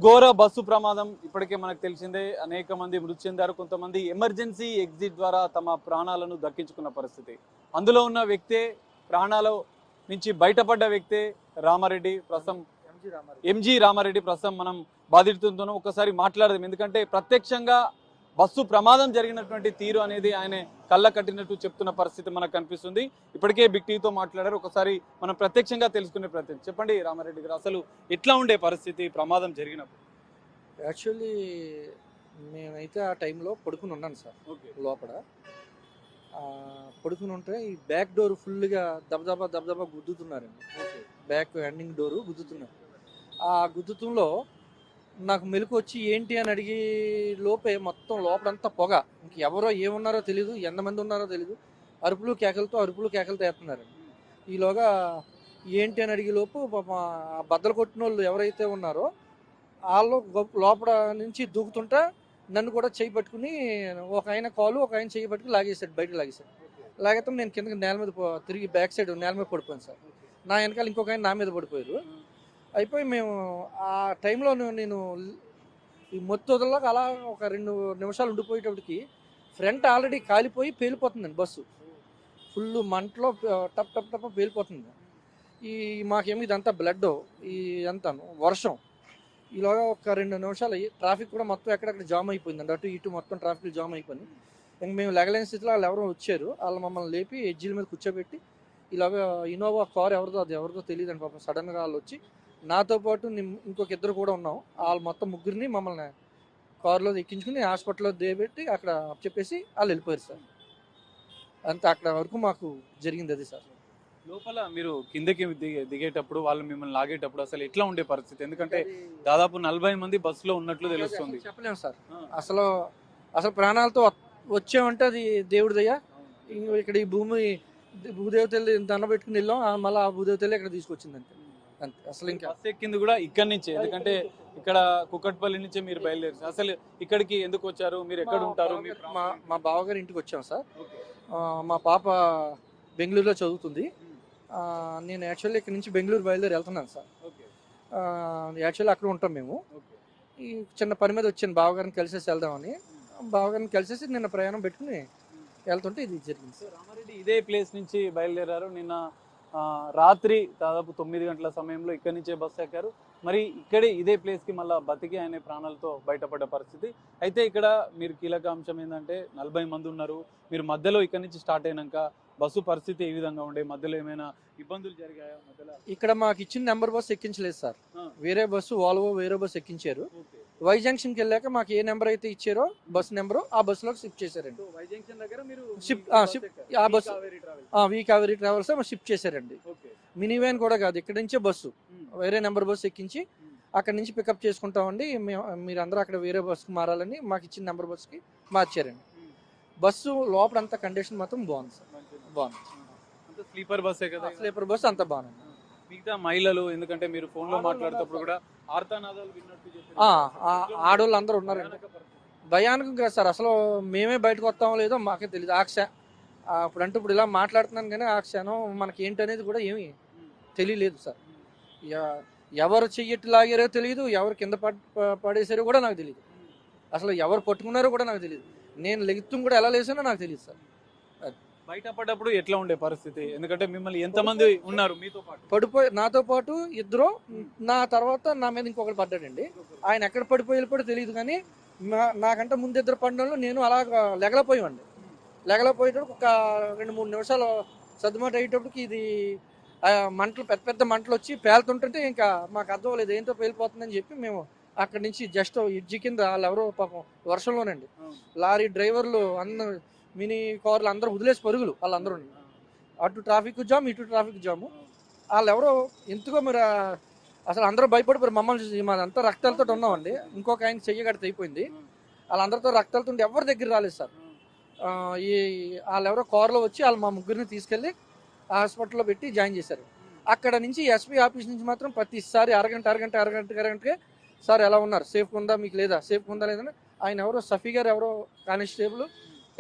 ఘోర బస్సు ప్రమాదం ఇప్పటికే మనకు తెలిసిందే. అనేక మంది మృతి చెందారు. కొంతమంది ఎమర్జెన్సీ ఎగ్జిట్ ద్వారా తమ ప్రాణాలను దక్కించుకున్న పరిస్థితి. అందులో ఉన్న వ్యక్తే, ప్రాణాల నుంచి బయటపడ్డ వ్యక్తే రామారెడ్డి. ప్రస్తుతం ఎంజీ రామారెడ్డి ప్రస్తుతం మనం బాధితులతో ఒకసారి మాట్లాడదాం. ఎందుకంటే ప్రత్యక్షంగా బస్సు ప్రమాదం జరిగినటువంటి తీరు అనేది ఆయన కళ్ళ కట్టినట్టు చెప్తున్న పరిస్థితి మనకు కనిపిస్తుంది. ఇప్పటికే బిగ్ టీవీతో మాట్లాడారు. ఒకసారి మనం ప్రత్యక్షంగా తెలుసుకునే ప్రయత్నం. చెప్పండి రామారెడ్డి గారు, అసలు ఎట్లా ఉండే పరిస్థితి ప్రమాదం జరిగినప్పుడు? యాక్చువల్లీ నేనైతే ఆ టైంలో పడుకుని ఉన్నాను సార్. లోపల పడుకుని ఉంటే ఈ బ్యాక్ డోర్ ఫుల్గా దబదబా గుద్దుతున్నారండి. బ్యాక్ ఎండింగ్ డోరు గుద్దుతున్నారు. ఆ గుద్దుతంలో నాకు మెలకు వచ్చి ఏంటి అని అడిగి లోపే మొత్తం లోపలంతా పొగ. ఇంక ఎవరో ఏమున్నారో తెలీదు, ఎంతమంది ఉన్నారో తెలీదు. అరుపులు కేకలతో వేస్తున్నారండి. ఈలోగా ఏంటి అని అడిగే లోపు పాప ఆ బద్దలు కొట్టిన వాళ్ళు ఎవరైతే ఉన్నారో వాళ్ళు లోపల నుంచి దూకుతుంటే నన్ను కూడా చేయి పట్టుకుని ఒక ఆయన కాలు ఒక ఆయన చేయి పట్టుకుని బయటకు లాగేశాడు. లాగితే నేను కిందకి నేల మీద తిరిగి బ్యాక్ సైడ్ నేల మీద పడిపోయాను సార్. నా వెనకాల ఇంకొక ఆయన నా మీద పడిపోయారు. అయిపోయి మేము ఆ టైంలో నేను ఈ మొత్తుదలకు అలా ఒక 2 నిమిషాలు ఉండిపోయేటప్పటికి ఫ్రంట్ ఆల్రెడీ కాలిపోయి పేలిపోతుందండి బస్సు. ఫుల్ మంటలో టప్ టప్ టప్ పేలిపోతుంది. మాకేమో ఇదంతా బ్లడ్, అంతాను వర్షం. ఇలాగా ఒక 2 నిమిషాలు ట్రాఫిక్ కూడా మొత్తం ఎక్కడెక్కడ జామ్ అయిపోయిందండి. అటు ఇటు మొత్తం ట్రాఫిక్ జామ్ అయిపోయింది. ఇంక మేము లెగలేని స్థితిలో వాళ్ళు ఎవరో వచ్చారు. వాళ్ళు మమ్మల్ని లేపి ఎడ్జీల మీద కూర్చోబెట్టి ఇలాగ ఇన్నోవా కార్ ఎవరిదో తెలియదండి పాపం. సడన్గా వాళ్ళు వచ్చి నాతో పాటు ఇంకొక ఇద్దరు కూడా ఉన్నాం. వాళ్ళు మొత్తం ముగ్గురిని మమ్మల్ని కారులో ఎక్కించుకుని హాస్పిటల్లో దేబెట్టి అక్కడ చెప్పేసి వాళ్ళు వెళ్ళిపోయారు సార్. అంతే, అక్కడ వరకు మాకు జరిగింది అది సార్. లోపల మీరు కిందకి దిగేటప్పుడు వాళ్ళు మిమ్మల్ని లాగేటప్పుడు అసలు ఎట్లా ఉండే పరిస్థితి? ఎందుకంటే దాదాపు 40 మంది బస్సులో ఉన్నట్లు తెలుస్తుంది. చెప్పలేము సార్. అసలు ప్రాణాలతో వచ్చామంటే అది దేవుడిదయ్యా. ఇక్కడ ఈ భూదేవతల్లి దండ పెట్టుకుని వెళ్ళాం, మళ్ళీ ఆ భూదేవతల్లి ఇక్కడ తీసుకొచ్చిందంటే అంతే. అసలు ఇంకా బస్సు ఎక్కింది కూడా ఇక్కడి నుంచే, ఎందుకంటే ఇక్కడ కుక్కట్పల్లి నుంచే మీరు బయలుదేరారు. అసలు ఇక్కడికి ఎందుకు వచ్చారు, మీరు ఎక్కడ ఉంటారు? మా బావగారి ఇంటికి వచ్చాం సార్. మా పాప బెంగళూరులో చదువుతుంది. నేను యాక్చువల్లీ ఇక్కడ నుంచి బెంగళూరు బయలుదేరి వెళ్తున్నాను సార్. యాక్చువల్లీ అక్కడ ఉంటాం మేము. ఈ చిన్న పని మీద వచ్చాను, బావగారిని కలిసేసి వెళ్దామని. బావగారిని కలిసేసి నిన్న ప్రయాణం పెట్టుకుని వెళ్తుంటే ఇది జరిగింది సార్. రామారెడ్డి ఇదే ప్లేస్ నుంచి బయలుదేరారు. నిన్న రాత్రి దాదాపు 9 గంటల సమయంలో ఇక్కడి నుంచే బస్సు ఎక్కారు. మరి ఇక్కడే ఇదే ప్లేస్కి మళ్ళీ బతికి ఆయన ప్రాణాలతో బయటపడ్డ పరిస్థితి. అయితే ఇక్కడ మీరు కీలక అంశం ఏంటంటే 40 మంది ఉన్నారు. మీరు మధ్యలో ఇక్కడి నుంచి స్టార్ట్ అయినాక బస్సు పరిస్థితి ఏ విధంగా ఉండే? మధ్యలో ఏమైనా ఇబ్బందులు జరిగాయా? మధ్యలో ఇక్కడ మాకు ఇచ్చిన నెంబర్ బస్సు ఎక్కించలేదు సార్. వేరే బస్సు వాల్వో వేరే బస్సు ఎక్కించారు. వై జంక్షన్కి వెళ్ళాక మాకు ఏ నెంబర్ అయితే ఇచ్చారో బస్సు నెంబరు ఆ బస్సులోకి షిఫ్ట్ చేశారండి. వై జంక్షన్ దగ్గర మీరు ఆ బస్సు వి కావేరీ ట్రావెల్స్ షిఫ్ట్ చేశారండి. మినీ వ్యాన్ కూడా కాదు, ఇక్కడ నుంచే బస్సు వేరే నెంబర్ బస్సు ఎక్కించి అక్కడ నుంచి పికప్ చేసుకుంటామండి. మీరు అందరూ అక్కడ వేరే బస్సుకి మారాలని మాకు ఇచ్చిన నెంబర్ బస్సుకి మార్చారండి. బస్సు లోపల అంతా కండిషన్ మాత్రం బాగుంది సార్. బాగుంది. స్లీపర్ బస్సే కదా? స్లీపర్ బస్సు అంతా బాగుంది. మిగతా మహిళలు, ఎందుకంటే మీరు ఫోన్ లో మాట్లాడేటప్పుడు కూడా ఆర్తనాదాలు విన్నట్టు ఆడవాళ్ళు అందరూ ఉన్నారండి. భయానకం కాదు సార్. అసలు మేమే బయటకు వస్తామో లేదో మాకే తెలియదు. ఇప్పుడు ఇలా మాట్లాడుతున్నాను కానీ ఆ క్షణం మనకి ఏంటనేది కూడా ఏమీ తెలియలేదు సార్. ఎవరు చెయ్యట్టు లాగారో తెలియదు, ఎవరు కింద పడేసారో కూడా నాకు తెలియదు. అసలు ఎవరు పట్టుకున్నారో కూడా నాకు తెలియదు. నేను లెగుతూ కూడా ఎలా లేసానో నాకు తెలియదు సార్. బయటపడ్డప్పుడు ఎట్లా ఉండే పరిస్థితి? ఎందుకంటే మిమ్మల్ని ఎంతమంది ఉన్నారు మీతో పాటు? నాతో పాటు ఇద్దరు, నా తర్వాత నా మీద ఇంకొకటి పడ్డాడండి. ఆయన ఎక్కడ పడిపోయి తెలియదు కానీ నాకంటే ముందు ఇద్దరు పడిన నేను అలా లెగలపోయేటప్పుడు ఒక 2-3 నిమిషాలు సర్దుమాట అయ్యేటప్పటికి ఇది మంటలు పెద్ద మంటలు వచ్చి పేలుతుంటే ఇంకా మాకు అర్థం లేదు ఏంటో పేలిపోతుందని చెప్పి మేము అక్కడి నుంచి జస్ట్ ఎడ్జి కింద వాళ్ళు ఎవరో పాపం వర్షంలోనండి లారీ డ్రైవర్లు అందరూ మినీ కార్లు అందరూ వదిలేసి పరుగులు వాళ్ళందరూ. అటు ట్రాఫిక్ జామ్ ఇటు ట్రాఫిక్ జాము. వాళ్ళు ఎవరో ఎందుకో మరి అసలు అందరూ భయపడిపోయారు మమ్మల్ని చూసి. మాదంతా రక్తాలతో ఉన్నామండి. ఇంకొక ఆయన చెయ్యగడితే అయిపోయింది. వాళ్ళందరితో రక్తాలతో ఎవరి దగ్గర రాలేదు సార్. వాళ్ళు ఎవరో కార్లో వచ్చి వాళ్ళు మా ముగ్గురిని తీసుకెళ్ళి హాస్పిటల్లో పెట్టి జాయిన్ చేశారు. అక్కడ నుంచి ఎస్పీ ఆఫీస్ నుంచి మాత్రం ప్రతిసారి అరగంటకే సార్ ఎలా ఉన్నారు, సేఫ్గా ఉందా, మీకు లేదా, సేఫ్గా ఉందా లేదని ఆయన ఎవరో సఫీ గారు ఎవరో కానిస్టేబుల్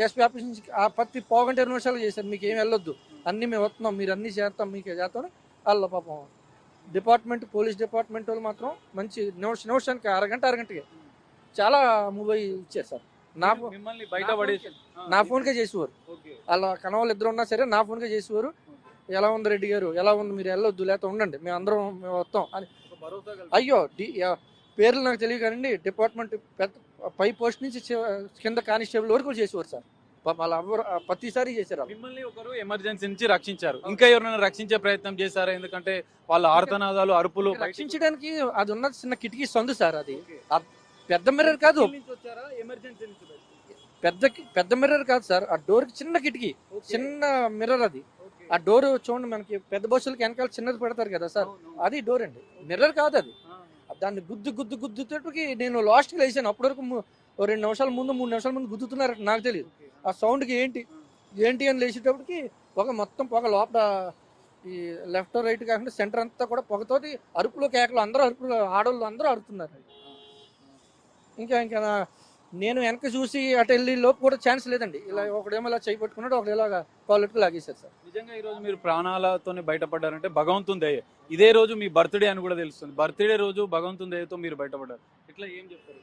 ఎస్పీ ఆఫీస్ నుంచి ప్రతి 1.5 నిమిషాలు చేశారు. మీకు ఏం వెళ్ళొద్దు, అన్నీ మేము వస్తున్నాం, మీరు అన్నీ చేస్తాం, మీకు చేస్తాం. వాళ్ళు పాపం పోలీస్ డిపార్ట్మెంట్ వాళ్ళు మాత్రం మంచి నిమిషానికి అరగంటకి చాలా మూవ్ అయ్యి ఇచ్చారు సార్. మిమ్మల్ని బయటపడేసి నా ఫోన్కే చేసేవారు. అలా కనవాళ్ళు ఇద్దరు ఉన్నా సరే నా ఫోన్కే చేసేవారు. ఎలా ఉంది రెడ్డి గారు, ఎలా ఉంది, మీరు వెళ్ళొద్దు లేకపోతే ఉండండి, మేము వస్తాం అని. అయ్యో పేర్లు నాకు తెలియదు కానీ డిపార్ట్మెంట్ పెద్ద పై పోస్ట్ నుంచి కింద కానిస్టేబుల్ వరకు చేసేవారు సార్. వాళ్ళు ప్రతిసారి చేశారు. మిమ్మల్ని ఒకరు ఎమర్జెన్సీ నుంచి రక్షించారు, ఇంకా ఎవరైనా రక్షించే ప్రయత్నం చేశారా? ఎందుకంటే వాళ్ళ ఆర్తనాదాలు అరుపులు రక్షించడానికి అది ఉన్న చిన్న కిటికీ సందు సార్. అది పెద్ద మిర్రర్ కాదు, పెద్ద మిర్రర్ కాదు సార్. ఆ డోర్ కి చిన్న కిటికీ, చిన్న మిర్రర్ అది. ఆ డోర్ చూడండి, మనకి పెద్ద బస్సులకి వెనకాల చిన్నది పెడతారు కదా సార్, అది డోర్ అండి, మిర్రర్ కాదు అది. దాన్ని గుద్దుతోటికి నేను లాస్ట్కి లేచాను. అప్పటి వరకు 2 నిమిషాల ముందు 3 నిమిషాల ముందు గుద్దుతున్నారట, నాకు తెలియదు. ఆ సౌండ్కి ఏంటి అని లేచేటప్పటికి మొత్తం పొగ లోపల ఈ లెఫ్ట్ రైట్ కాకుండా సెంటర్ అంతా కూడా పొగతోటి అరుపులు కేకలు, అరుపులు, ఆడవాళ్ళు అందరూ అరుతున్నారు. ఇంకా నేను వెనక చూసి అటు వెళ్ళి లోపు కూడా ఛాన్స్ లేదండి. ఇలా ఒకడేమో ఇలా చేయి పట్టుకున్నాడు, ఒకడు ఇలాగా కాళ్ళెట్టుకు లాగేశారు సార్. నిజంగా ఈ రోజు మీరు ప్రాణాలతోనే బయటపడ్డారంటే భగవంతుని దయ. ఇదే రోజు మీ బర్త్డే అని కూడా తెలుస్తుంది. బర్త్డే రోజు భగవంతుని దయతో మీరు బయటపడ్డారు. ఇట్లా ఏం చెప్తారు?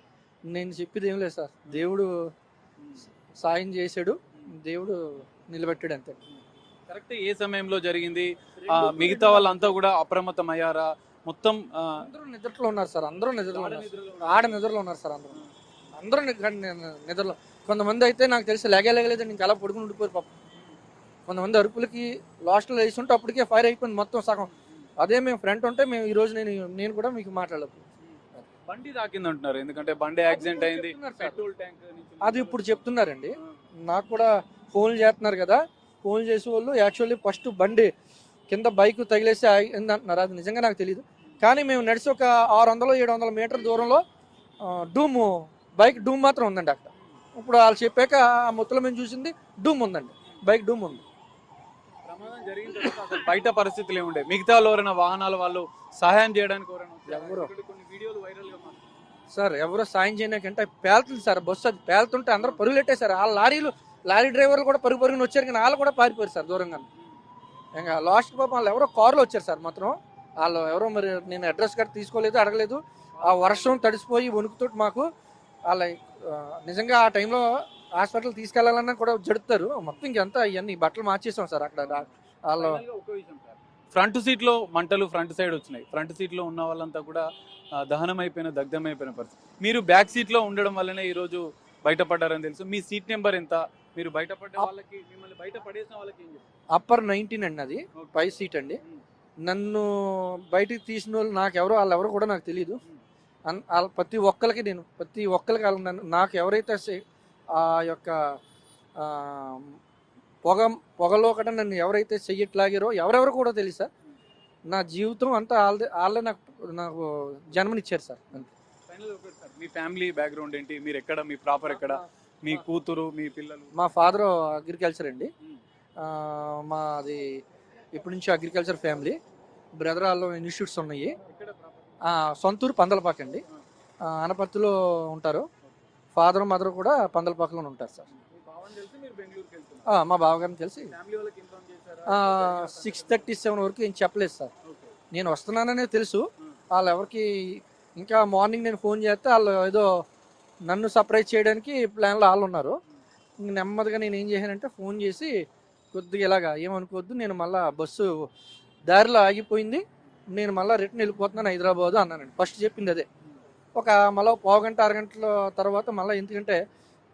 నేను చెప్పేది ఏం లేదు సార్. దేవుడు సాయం చేశాడు, దేవుడు నిలబెట్టాడు అంతే. కరెక్ట్. ఏ సమయంలో జరిగింది? మిగతా వాళ్ళంతా కూడా అప్రమత్తం అయ్యారా? మొత్తం అందరూ నిద్రలో ఉన్నారు సార్. అందరూ నిద్రలో ఉన్నారు సార్. అందరూ నిద్రలో. కొంతమంది అయితే నాకు తెలిసి లేగలేదు, ఇంకా అలా పడుకుని ఉండిపోయారు పాపం. కొంతమంది అరుపులకి లాస్ట్లో వేసి ఉంటే అప్పటికే ఫైర్ అయిపోయింది మొత్తం సగం. అదే మేము ఫ్రంట్ ఉంటే మేము ఈ రోజు నేను కూడా మీకు మాట్లాడలేదు. బండి తాకింది అంటున్నారు, ఎందుకంటే బండి యాక్సిడెంట్ అయింది. పెట్రోల్ ట్యాంక్ అది ఇప్పుడు చెప్తున్నారండి. నాకు కూడా ఫోన్ చేస్తున్నారు కదా, ఫోన్ చేసే వాళ్ళు యాక్చువల్లీ ఫస్ట్ బండి కింద బైక్ తగిలేసి అయింది అంటున్నారు. అది నిజంగా నాకు తెలియదు. కానీ మేము నడిచి ఒక 600-700 మీటర్ దూరంలో బైక్ డూమ్ మాత్రం ఉందండి అక్కడ. ఇప్పుడు వాళ్ళు చెప్పాక ఆ మొత్తంలో మేము చూసింది డూమ్ ఉందండి, బైక్ డూమ్ ఉంది. ప్రమాదం జరిగిన తర్వాత బయట పరిస్థితులు ఏముండే? మిగతా ఎవరైనా వాహనాల వాళ్ళు సహాయం చేయడానికి ఎవరు కొన్ని వీడియోలు వైరల్ గా సార్ ఎవరో సాయం చేయడానికంటే పేలుతుంది సార్. బస్సు అది పేలుతుంటే అందరూ పరుగులెట్టేశారు. ఆ లారీ డ్రైవర్లు కూడా పరుగుని వచ్చారు, కానీ వాళ్ళు కూడా పారిపోయారు సార్ దూరంగా. ఇంకా లాస్ట్ పాపం వాళ్ళు ఎవరో కారులో వచ్చారు సార్. మాత్రం వాళ్ళు ఎవరో మరి నేను అడ్రస్ కార్డు తీసుకోలేదు, అడగలేదు. ఆ వర్షం తడిసిపోయి వణుకుతోటి మాకు వాళ్ళ నిజంగా ఆ టైంలో హాస్పిటల్ తీసుకెళ్లాలన్నా కూడా జడుతారు మొత్తం. ఇంకంతా ఇవన్నీ బట్టలు మార్చేసాం సార్ అక్కడ. వాళ్ళు ఫ్రంట్ సీట్ లో మంటలు ఫ్రంట్ సైడ్ వచ్చినాయి. ఫ్రంట్ సీట్ లో ఉన్న వాళ్ళంతా కూడా దగ్ధమైపోయిన పరిస్థితి. మీరు బ్యాక్ సీట్ లో ఉండడం వల్లనే ఈ రోజు బయటపడ్డారని తెలుసు. మీ సీట్ నెంబర్ ఎంత? మీరు బయటపడ్డ వాళ్ళకి, మిమ్మల్ని బయట పడేసిన వాళ్ళకి ఏం చెప్తారు? అప్పర్ 19 అండి, అది పై సీట్ అండి. నన్ను బయటికి తీసిన వాళ్ళు వాళ్ళెవరో కూడా నాకు తెలియదు. ప్రతి ఒక్కరికి నాకు ఎవరైతే ఆ యొక్క పొగలో కూడా నన్ను ఎవరైతే చెయ్యట్లాగారో ఎవరెవరు కూడా తెలియదు సార్. నా జీవితం అంతా వాళ్ళే నాకు జన్మనిచ్చారు సార్. మీ ఫ్యామిలీ బ్యాక్గ్రౌండ్ ఏంటి? మీరు ఎక్కడ, మీ ప్రాపర్ ఎక్కడ, మీ కూతురు, మీ పిల్లలు? మా ఫాదర్ అగ్రికల్చర్ అండి. మాది ఇప్పటి నుంచి అగ్రికల్చర్ ఫ్యామిలీ. బ్రదర్ వాళ్ళు ఇన్స్టిట్యూట్స్ ఉన్నాయి. సొంతూరు పందలపాక అండి, అనపర్తిలో ఉంటారు. ఫాదర్ మదర్ కూడా పందలపాకలో ఉంటారు సార్. మా బావగారిని తెలిసి 6:37 వరకు ఏం చెప్పలేదు సార్. నేను వస్తున్నాననే తెలుసు. వాళ్ళు ఎవరికి ఇంకా మార్నింగ్ నేను ఫోన్ చేస్తే వాళ్ళు ఏదో నన్ను సర్ప్రైజ్ చేయడానికి ప్లాన్లో వాళ్ళు ఉన్నారు. నెమ్మదిగా నేను ఏం చేశానంటే ఫోన్ చేసి కొద్దిగా ఇలాగా ఏమనుకోవద్దు, నేను మళ్ళీ బస్సు దారిలో ఆగిపోయింది, నేను మళ్ళీ రిటర్న్ వెళ్ళిపోతున్నాను హైదరాబాదు అన్నానండి. ఫస్ట్ చెప్పింది అదే. మళ్ళీ పావుగంట అరగంటల తర్వాత మళ్ళీ, ఎందుకంటే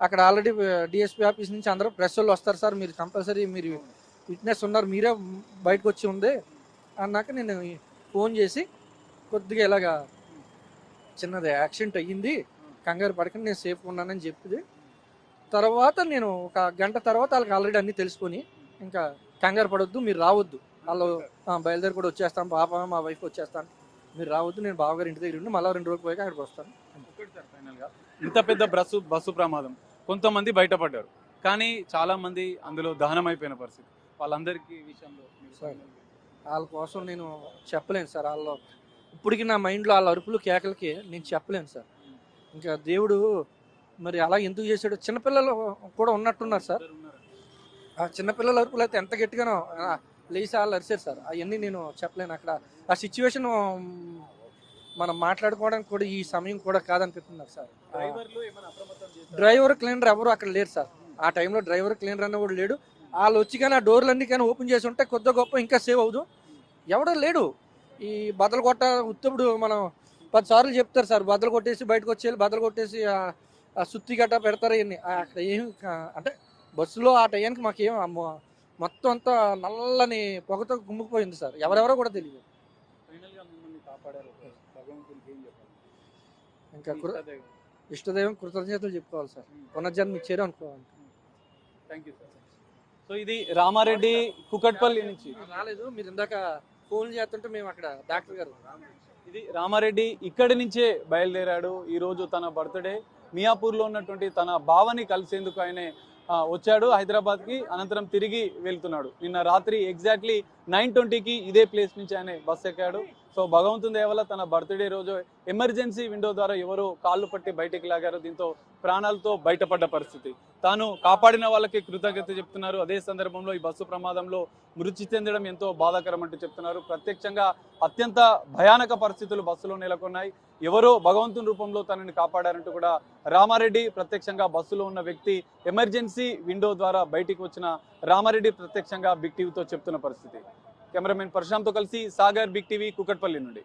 అక్కడ ఆల్రెడీ డిఎస్పీ ఆఫీస్ నుంచి అందరూ ప్రెస్ వాళ్ళు వస్తారు సార్, మీరు కంపల్సరీ మీరు విట్నెస్ ఉన్నారు, మీరే బయటకు వచ్చి ఉంది అన్నాక నేను ఫోన్ చేసి కొద్దిగా ఇలాగా చిన్నది యాక్సిడెంట్ అయ్యింది, కంగారు పడకండి, నేను సేఫ్గా ఉన్నానని చెప్పింది. తర్వాత నేను ఒక గంట తర్వాత వాళ్ళకి ఆల్రెడీ అన్నీ తెలుసుకొని, ఇంకా కంగారు పడొద్దు, మీరు రావద్దు, వాళ్ళు బయలుదేరి కూడా వచ్చేస్తాను, పాప మా వైఫ్ వచ్చేస్తాను, మీరు రావద్దు, నేను బావగారు ఇంటి దగ్గర ఉండి మళ్ళీ 2 రోజులు పోయాక అక్కడికి వస్తాను. ఫైనల్గా ఇంత పెద్ద బస్సు ప్రమాదం, కొంతమంది బయటపడ్డారు, కానీ చాలా మంది అందులో దహనం అయిపోయిన పరిస్థితి. వాళ్ళందరికీ విషయంలో సార్ వాళ్ళ కోసం నేను చెప్పలేను సార్. వాళ్ళు ఇప్పటికి నా మైండ్లో వాళ్ళ అరుపులు కేకలకి నేను చెప్పలేను సార్. ఇంకా దేవుడు మరి అలా ఎందుకు చేశాడు? చిన్నపిల్లలు కూడా ఉన్నట్టున్నారు సార్. ఆ చిన్నపిల్లల అరుపులు అయితే ఎంత గట్టిగానో లేచి వాళ్ళు అరిశారు సార్. అవన్నీ నేను చెప్పలేను. అక్కడ ఆ సిచ్యువేషన్ మనం మాట్లాడుకోవడానికి కూడా ఈ సమయం కూడా కాదనిపిస్తుంది నాకు సార్. డ్రైవర్లు ఏమైనా అప్రమత్తం చేశారా? డ్రైవర్ క్లీనర్ ఎవరు అక్కడ లేరు సార్. ఆ టైంలో డ్రైవర్ క్లీనర్ అన్న కూడా లేడు. వాళ్ళు వచ్చి కానీ ఆ డోర్లన్నీ కానీ ఓపెన్ చేసి ఉంటే కొద్దిగా గొప్ప ఇంకా సేవ్ అవుదు. ఎవడో లేడు. ఈ బద్దలు కొట్ట ఉత్తప్పుడు మనం 10 సార్లు చెప్తారు సార్, బద్దలు కొట్టేసి బయటకు వచ్చేయాలి, బద్దలు కొట్టేసి ఆ సుత్తి గట్ట పెడతారు. ఇవన్నీ అక్కడ ఏం అంటే బస్సులో ఆ టైంకి మాకేం మొత్తం అంతా నల్లని పొగతో గుమ్ముకుపోయింది సార్. ఎవరెవరో కూడా తెలియదు. ఫైనల్ గా మిమ్మల్ని కాపాడారు భగవంతునికి ఏం చెప్పాలి? ఇంకా ఇష్టదైవం. ఇష్టదైవం కృతజ్ఞతలు చెప్పుకోవాలి సార్. పునర్జన్మ ఇచ్చారు అనుకోవాలి. Thank you sir. సో ఇది రామారెడ్డి కుకట్పల్లి నుంచి. రాలేదు, మీరు ఇందాక ఫోన్ చేస్తుంటే మేము అక్కడ డాక్టర్ గారు. ఇది రామారెడ్డి ఇక్కడి నుంచే బయలుదేరాడు. ఈ రోజు తన బర్త్డే మియాపూర్లో ఉన్నటువంటి తన బావని కలిసేందుకు ఆయన వచ్చాడు హైదరాబాద్కి. అనంతరం తిరిగి వెళ్తున్నాడు. నిన్న రాత్రి ఎగ్జాక్ట్లీ 9:20కి ఇదే ప్లేస్ నుంచి ఆయన బస్ ఎక్కాడు. సో భగవంతుని దయ వల్ల తన బర్త్డే రోజు ఎమర్జెన్సీ విండో ద్వారా ఎవరో కాళ్ళు పట్టి బయటికి లాగారు. దీంతో ప్రాణాలతో బయటపడ్డ పరిస్థితి. తాను కాపాడిన వాళ్ళకి కృతజ్ఞత చెప్తున్నారు. అదే సందర్భంలో ఈ బస్సు ప్రమాదంలో మృతి చెందడం ఎంతో బాధాకరం అంటూ చెప్తున్నారు. ప్రత్యక్షంగా అత్యంత భయానక పరిస్థితులు బస్సులో నెలకొన్నాయి. ఎవరో భగవంతుని రూపంలో తనని కాపాడారంటూ కూడా రామారెడ్డి ప్రత్యక్షంగా బస్సులో ఉన్న వ్యక్తి ఎమర్జెన్సీ విండో ద్వారా బయటికి వచ్చిన రామారెడ్డి ప్రత్యక్షంగా బిగ్ టీవీతో చెప్తున్న పరిస్థితి. కెమెరామెన్ ప్రశాంత్తో కలిసి సాగర్, బిగ్ టీవీ, కుకట్పల్లి నుండి.